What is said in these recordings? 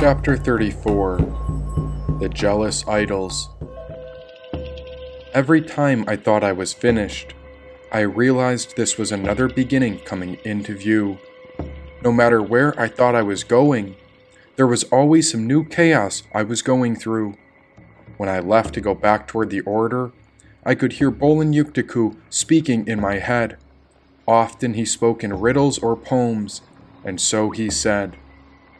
Chapter 34 The Jealous Idols. Every time I thought I was finished, I realized this was another beginning coming into view. No matter where I thought I was going, there was always some new chaos I was going through. When I left to go back toward the order, I could hear Bolan Yuktiku speaking in my head. Often he spoke in riddles or poems, and so he said,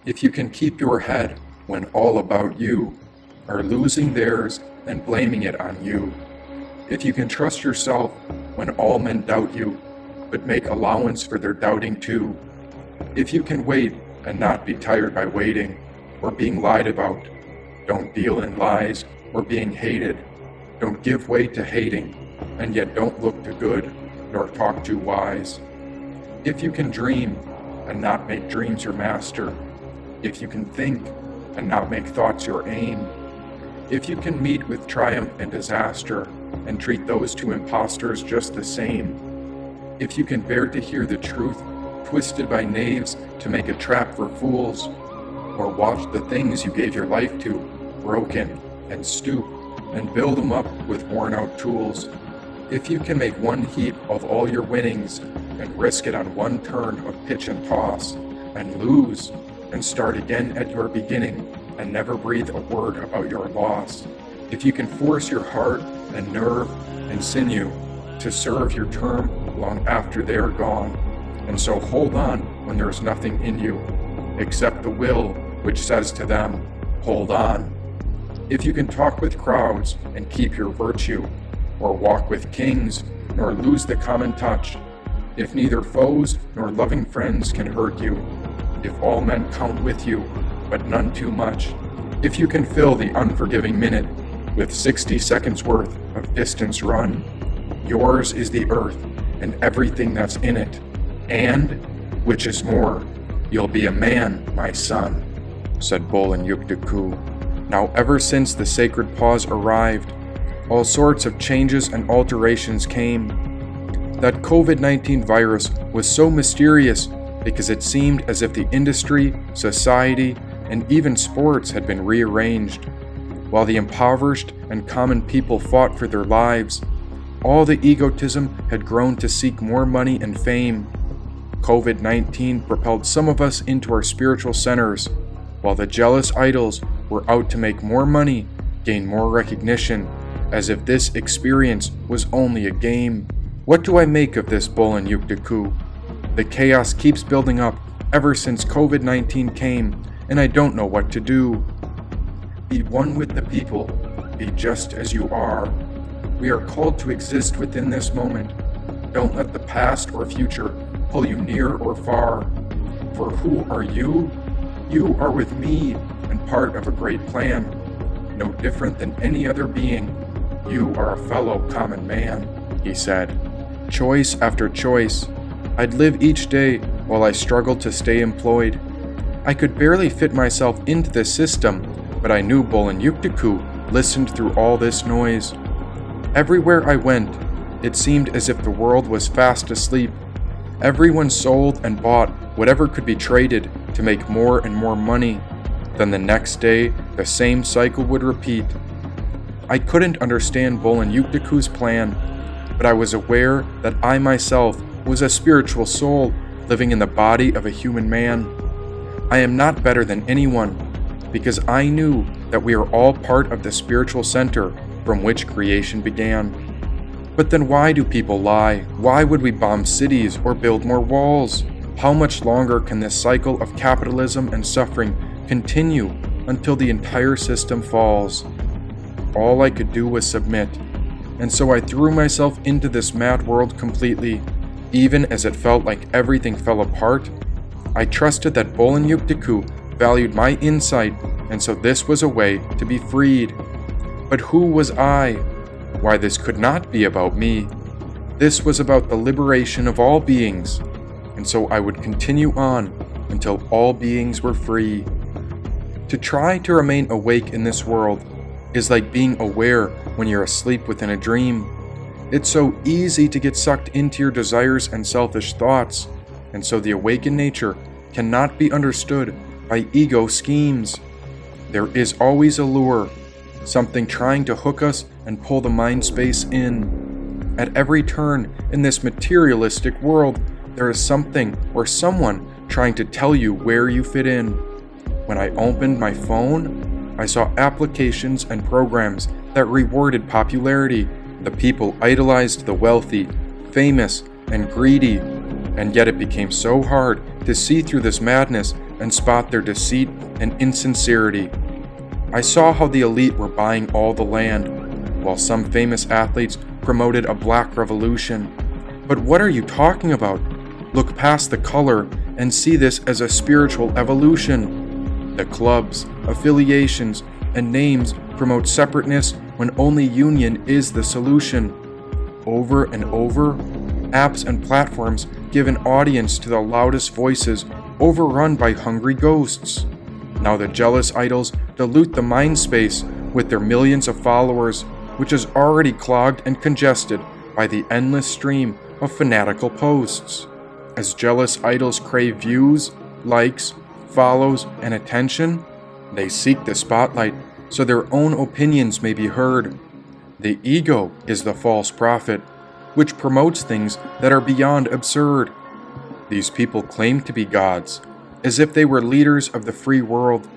"If you can keep your head when all about you are losing theirs and blaming it on you, if you can trust yourself when all men doubt you, but make allowance for their doubting too, if you can wait and not be tired by waiting or being lied about, don't deal in lies or being hated, don't give way to hating, and yet don't look too good nor talk too wise. If you can dream and not make dreams your master, if you can think and not make thoughts your aim, if you can meet with triumph and disaster and treat those two impostors just the same, if you can bear to hear the truth twisted by knaves to make a trap for fools, or watch the things you gave your life to broken and stoop and build them up with worn out tools, if you can make one heap of all your winnings and risk it on one turn of pitch and toss and lose and start again at your beginning and never breathe a word about your loss, if you can force your heart and nerve and sinew to serve your term long after they are gone, and so hold on when there is nothing in you except the will which says to them, hold on. If you can talk with crowds and keep your virtue, or walk with kings nor lose the common touch, if neither foes nor loving friends can hurt you, if all men count with you, but none too much, if you can fill the unforgiving minute with 60 seconds worth of distance run, yours is the earth and everything that's in it, and, which is more, you'll be a man, my son," said Bolan Yuktiku. Now ever since the sacred pause arrived, all sorts of changes and alterations came. That COVID-19 virus was so mysterious because it seemed as if the industry, society, and even sports had been rearranged. While the impoverished and common people fought for their lives, all the egotism had grown to seek more money and fame. COVID-19 propelled some of us into our spiritual centers, while the jealous idols were out to make more money, gain more recognition, as if this experience was only a game. What do I make of this, Bolan Yuktiku? The chaos keeps building up ever since COVID-19 came, and I don't know what to do. Be one with the people. Be just as you are. We are called to exist within this moment. Don't let the past or future pull you near or far. For who are you? You are with me and part of a great plan. No different than any other being. You are a fellow common man, he said. Choice after choice. I'd live each day while I struggled to stay employed. I could barely fit myself into this system, but I knew Bolan Yuktiku listened through all this noise. Everywhere I went, it seemed as if the world was fast asleep. Everyone sold and bought whatever could be traded to make more and more money. Then the next day, the same cycle would repeat. I couldn't understand Bolan Yuktiku's plan, but I was aware that I myself was a spiritual soul living in the body of a human man. I am not better than anyone, because I knew that we are all part of the spiritual center from which creation began. But then why do people lie? Why would we bomb cities or build more walls? How much longer can this cycle of capitalism and suffering continue until the entire system falls? All I could do was submit, and so I threw myself into this mad world completely. Even as it felt like everything fell apart, I trusted that Bolan Yuktiku valued my insight, and so this was a way to be freed. But who was I? Why, this could not be about me. This was about the liberation of all beings, and so I would continue on until all beings were free. To try to remain awake in this world is like being aware when you're asleep within a dream. It's so easy to get sucked into your desires and selfish thoughts, and so the awakened nature cannot be understood by ego schemes. There is always a lure, something trying to hook us and pull the mind space in. At every turn in this materialistic world, there is something or someone trying to tell you where you fit in. When I opened my phone, I saw applications and programs that rewarded popularity. The people idolized the wealthy, famous, and greedy, and yet it became so hard to see through this madness and spot their deceit and insincerity. I saw how the elite were buying all the land, while some famous athletes promoted a black revolution. But what are you talking about? Look past the color and see this as a spiritual evolution. The clubs, affiliations, and names promote separateness when only union is the solution. Over and over, apps and platforms give an audience to the loudest voices, overrun by hungry ghosts. Now the jealous idols dilute the mind space with their millions of followers, which is already clogged and congested by the endless stream of fanatical posts. As jealous idols crave views, likes, follows, and attention, they seek the spotlight so their own opinions may be heard. The ego is the false prophet, which promotes things that are beyond absurd. These people claim to be gods, as if they were leaders of the free world,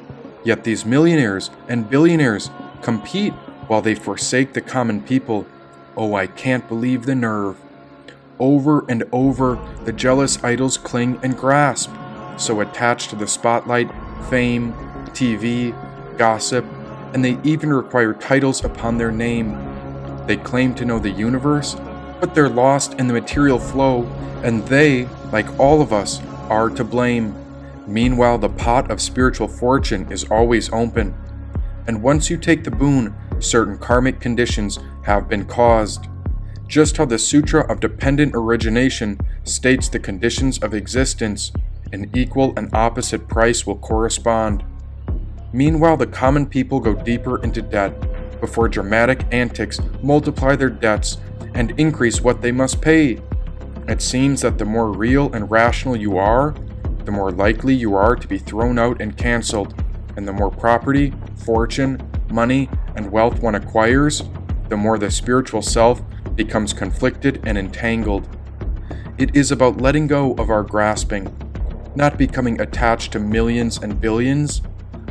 yet these millionaires and billionaires compete while they forsake the common people. Oh, I can't believe the nerve. Over and over, the jealous idols cling and grasp, so attached to the spotlight, fame, TV, gossip, and they even require titles upon their name. They claim to know the universe, but they're lost in the material flow, and they, like all of us, are to blame. Meanwhile, the pot of spiritual fortune is always open, and once you take the boon, certain karmic conditions have been caused. Just how the Sutra of Dependent Origination states the conditions of existence, an equal and opposite price will correspond. Meanwhile, the common people go deeper into debt before dramatic antics multiply their debts and increase what they must pay. It seems that the more real and rational you are, the more likely you are to be thrown out and cancelled, and the more property, fortune, money, and wealth one acquires, the more the spiritual self becomes conflicted and entangled. It is about letting go of our grasping, not becoming attached to millions and billions.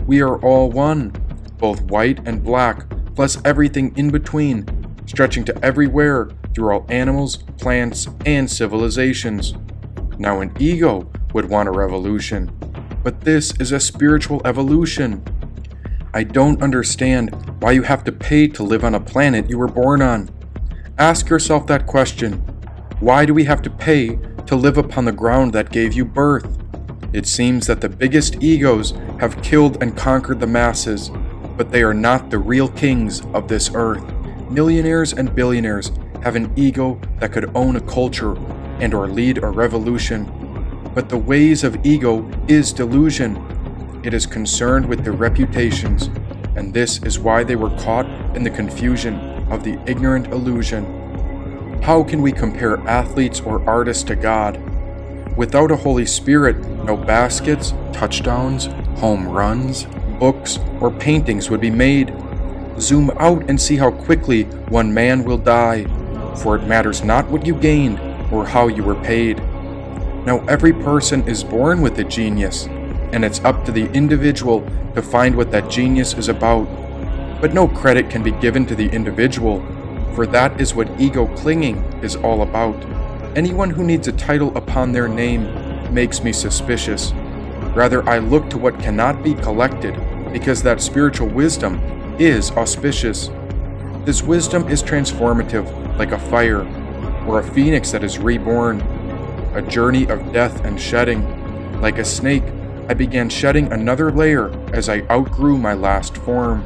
We are all one, both white and black, plus everything in between, stretching to everywhere through all animals, plants, and civilizations. Now an ego would want a revolution, but this is a spiritual evolution. I don't understand why you have to pay to live on a planet you were born on. Ask yourself that question. Why do we have to pay to live upon the ground that gave you birth? It seems that the biggest egos have killed and conquered the masses, but they are not the real kings of this earth. Millionaires and billionaires have an ego that could own a culture and or lead a revolution. But the ways of ego is delusion. It is concerned with their reputations, and this is why they were caught in the confusion of the ignorant illusion. How can we compare athletes or artists to God? Without a Holy Spirit, no baskets, touchdowns, home runs, books, or paintings would be made. Zoom out and see how quickly one man will die, for it matters not what you gained or how you were paid. Now every person is born with a genius, and it's up to the individual to find what that genius is about. But no credit can be given to the individual, for that is what ego clinging is all about. Anyone who needs a title upon their name makes me suspicious. Rather, I look to what cannot be collected, because that spiritual wisdom is auspicious. This wisdom is transformative, like a fire, or a phoenix that is reborn. A journey of death and shedding. Like a snake, I began shedding another layer as I outgrew my last form.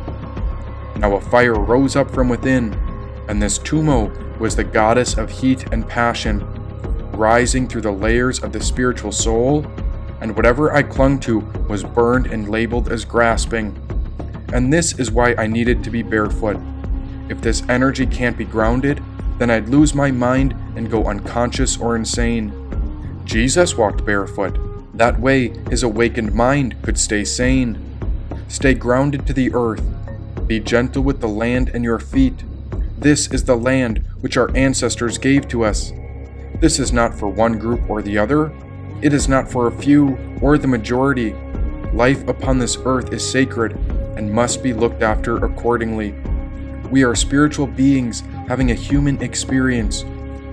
Now a fire rose up from within, and this Tumo was the goddess of heat and passion, rising through the layers of the spiritual soul, and whatever I clung to was burned and labeled as grasping. And this is why I needed to be barefoot. If this energy can't be grounded, then I'd lose my mind and go unconscious or insane. Jesus walked barefoot. That way, his awakened mind could stay sane. Stay grounded to the earth. Be gentle with the land and your feet. This is the land which our ancestors gave to us. This is not for one group or the other. It is not for a few or the majority. Life upon this earth is sacred and must be looked after accordingly. We are spiritual beings having a human experience,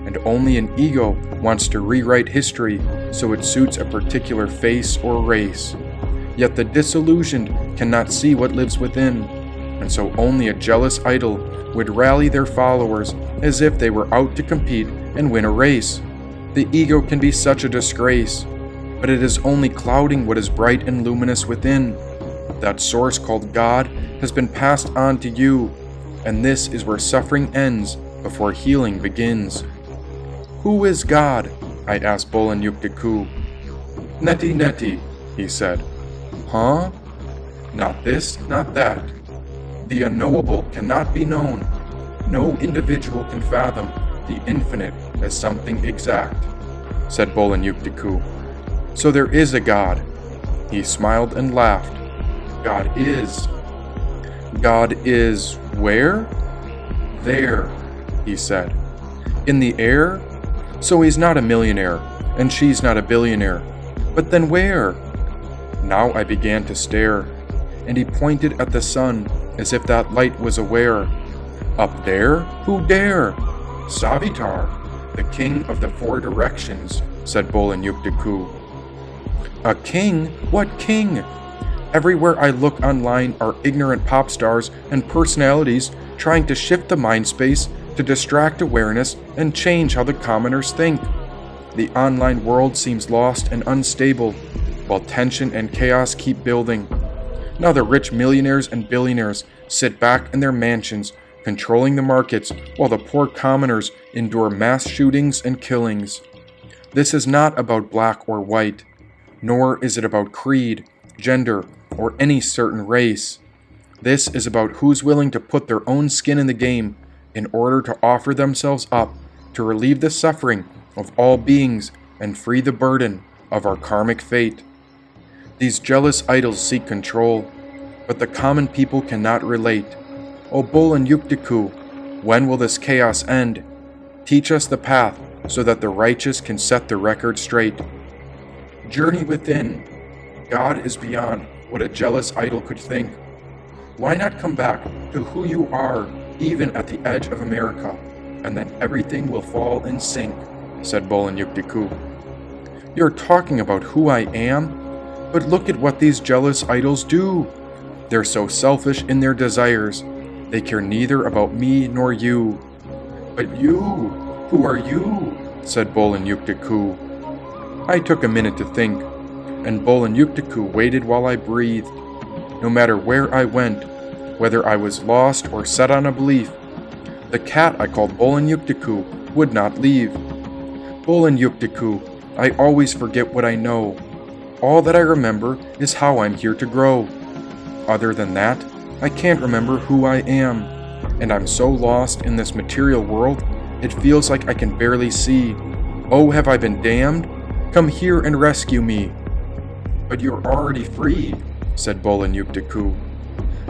and only an ego wants to rewrite history so it suits a particular face or race. Yet the disillusioned cannot see what lives within, and so only a jealous idol would rally their followers as if they were out to compete and win a race. The ego can be such a disgrace, but it is only clouding what is bright and luminous within. That source called God has been passed on to you, and this is where suffering ends before healing begins. Who is God? I asked Bolan Yuktiku. Neti Neti, he said. Huh? Not this, not that. The unknowable cannot be known. No individual can fathom the infinite as something exact, said Bolan Yuktiku. So there is a God. He smiled and laughed. God is. God is where? There, he said. In the air? So he's not a millionaire, and she's not a billionaire. But then where? Now I began to stare, and he pointed at the sun as if that light was aware. Up there? Who dare? Savitar, the king of the four directions, said Bolan Yuktiku. A king? What king? Everywhere I look online are ignorant pop stars and personalities trying to shift the mind space to distract awareness and change how the commoners think. The online world seems lost and unstable, while tension and chaos keep building. Now the rich millionaires and billionaires sit back in their mansions, controlling the markets, while the poor commoners endure mass shootings and killings. This is not about black or white, nor is it about creed, gender, or any certain race. This is about who's willing to put their own skin in the game in order to offer themselves up to relieve the suffering of all beings and free the burden of our karmic fate. These jealous idols seek control, but the common people cannot relate. O Bolan Yuktiku, when will this chaos end? Teach us the path so that the righteous can set the record straight. Journey within. God is beyond what a jealous idol could think. Why not come back to who you are, even at the edge of America, and then everything will fall in sync, said Bolan Yuktiku. You're talking about who I am? But look at what these jealous idols do. They're so selfish in their desires. They care neither about me nor you. But you, who are you? Said Bolan Yuktiku. I took a minute to think, and Bolan Yuktiku waited while I breathed. No matter where I went, whether I was lost or set on a belief, the cat I called Bolan Yuktiku would not leave. Bolan Yuktiku, I always forget what I know. All that I remember is how I'm here to grow. Other than that, I can't remember who I am, and I'm so lost in this material world, it feels like I can barely see. Oh, have I been damned? Come here and rescue me. But you're already free, said Bolan Yuktiku.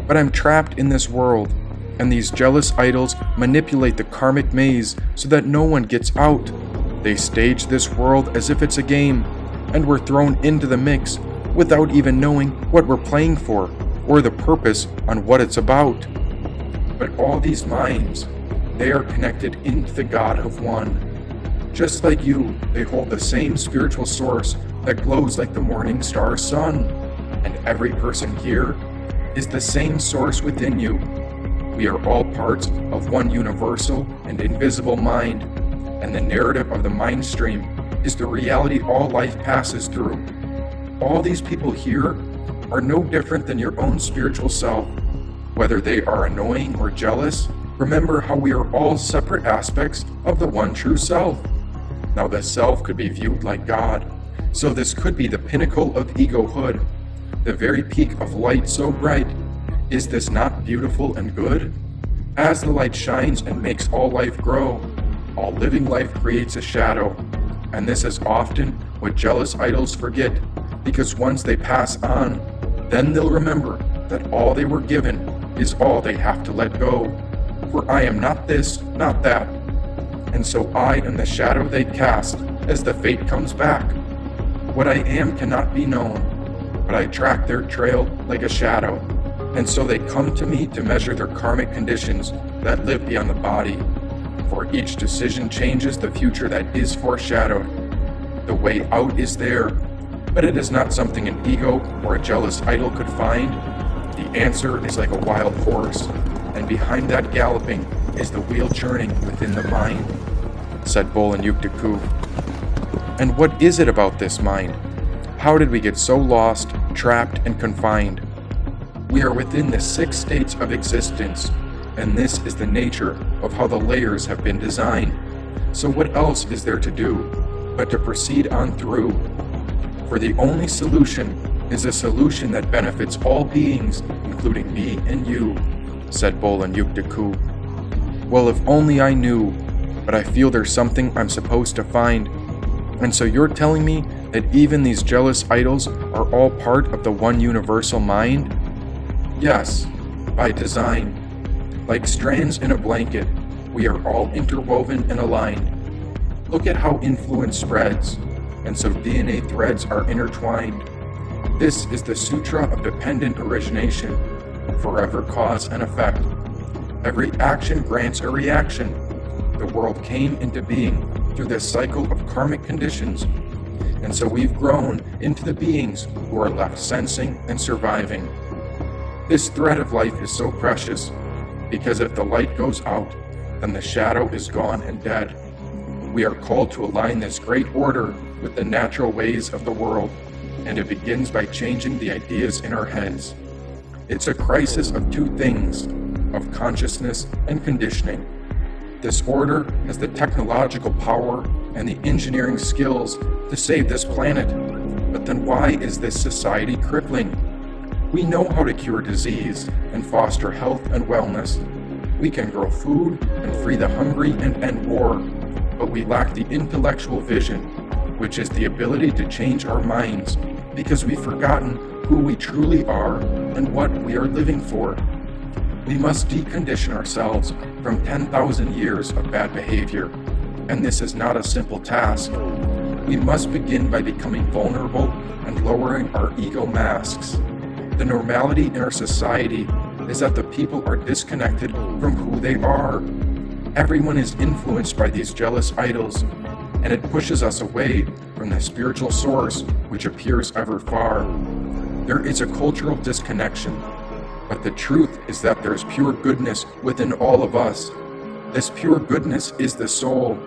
But I'm trapped in this world, and these jealous idols manipulate the karmic maze so that no one gets out. They stage this world as if it's a game, and we're thrown into the mix without even knowing what we're playing for or the purpose on what it's about. But all these minds, they are connected into the God of One. Just like you, they hold the same spiritual source that glows like the morning star sun. And every person here is the same source within you. We are all parts of one universal and invisible mind, and the narrative of the mind stream is the reality all life passes through. All these people here are no different than your own spiritual self. Whether they are annoying or jealous, remember how we are all separate aspects of the one true self. Now the self could be viewed like God, so this could be the pinnacle of egohood, the very peak of light so bright. Is this not beautiful and good? As the light shines and makes all life grow, all living life creates a shadow, and this is often what jealous idols forget, because once they pass on, then they'll remember that all they were given is all they have to let go. For I am not this, not that. And so I am the shadow they cast as the fate comes back. What I am cannot be known, but I track their trail like a shadow. And so they come to me to measure their karmic conditions that live beyond the body. For each decision changes the future that is foreshadowed. The way out is there, but it is not something an ego or a jealous idol could find. The answer is like a wild horse, and behind that galloping is the wheel churning within the mind, said Bolan Yuktiku. And what is it about this mind? How did we get so lost, trapped, and confined? We are within the 6 states of existence, and this is the nature of how the layers have been designed. So what else is there to do but to proceed on through? For the only solution is a solution that benefits all beings, including me and you, said Bolan Yuktiku. Well, if only I knew, but I feel there's something I'm supposed to find. And so you're telling me that even these jealous idols are all part of the one universal mind? Yes, by design. Like strands in a blanket, we are all interwoven and aligned. Look at how influence spreads, and so DNA threads are intertwined. This is the Sutra of Dependent Origination, forever cause and effect. Every action grants a reaction. The world came into being through this cycle of karmic conditions, and so we've grown into the beings who are left sensing and surviving. This thread of life is so precious, because if the light goes out, then the shadow is gone and dead. We are called to align this great order with the natural ways of the world, and it begins by changing the ideas in our heads. It's a crisis of 2 things, of consciousness and conditioning. This order has the technological power and the engineering skills to save this planet. But then why is this society crippling? We know how to cure disease and foster health and wellness. We can grow food and free the hungry and end war. But we lack the intellectual vision, which is the ability to change our minds, because we've forgotten who we truly are and what we are living for. We must decondition ourselves from 10,000 years of bad behavior, and this is not a simple task. We must begin by becoming vulnerable and lowering our ego masks. The normality in our society is that the people are disconnected from who they are. Everyone is influenced by these jealous idols, and it pushes us away from the spiritual source which appears ever far. There is a cultural disconnection, but the truth is that there is pure goodness within all of us. This pure goodness is the soul.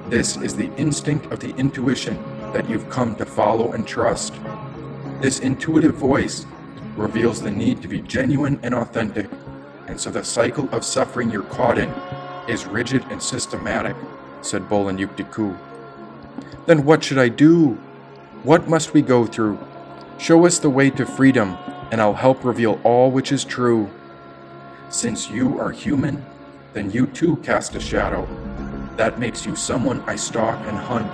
This is the instinct of the intuition that you've come to follow and trust. This intuitive voice reveals the need to be genuine and authentic, and so the cycle of suffering you're caught in is rigid and systematic, said Bolan Yuktiku. Then what should I do? What must we go through? Show us the way to freedom, and I'll help reveal all which is true. Since you are human, then you too cast a shadow. That makes you someone I stalk and hunt,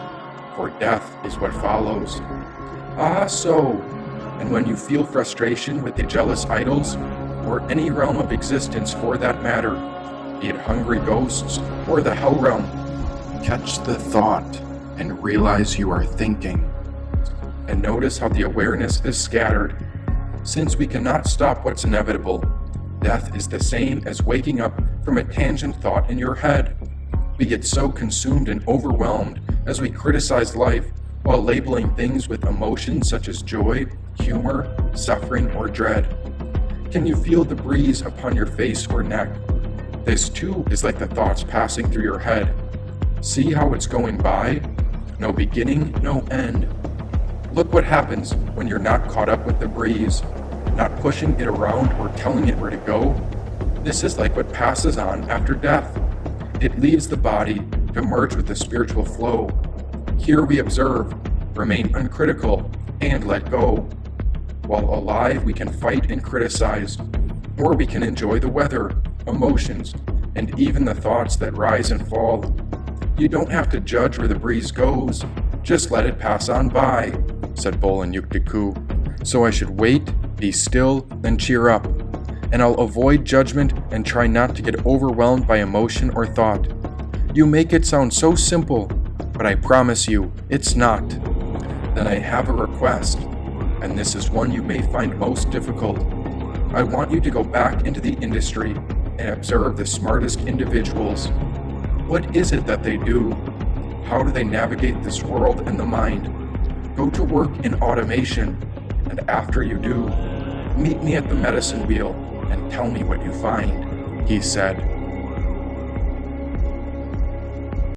for death is what follows. Ah, so, and when you feel frustration with the jealous idols, or any realm of existence for that matter, be it hungry ghosts or the hell realm, catch the thought and realize you are thinking. And notice how the awareness is scattered. Since we cannot stop what's inevitable, death is the same as waking up from a tangent thought in your head. We get so consumed and overwhelmed as we criticize life while labeling things with emotions such as joy, humor, suffering, or dread. Can you feel the breeze upon your face or neck? This too is like the thoughts passing through your head. See how it's going by? No beginning, no end. Look what happens when you're not caught up with the breeze, not pushing it around or telling it where to go. This is like what passes on after death. It leaves the body to merge with the spiritual flow. Here we observe, remain uncritical, and let go. While alive, we can fight and criticize, or we can enjoy the weather, emotions, and even the thoughts that rise and fall. You don't have to judge where the breeze goes, just let it pass on by, said Bolan Yuktiku. So I should wait, be still, then cheer up. and I'll avoid judgment and try not to get overwhelmed by emotion or thought. You make it sound so simple, but I promise you, it's not. Then I have a request, and this is one you may find most difficult. I want you to go back into the industry and observe the smartest individuals. What is it that they do? How do they navigate this world and the mind? Go to work in automation, and after you do, meet me at the medicine wheel and tell me what you find, he said.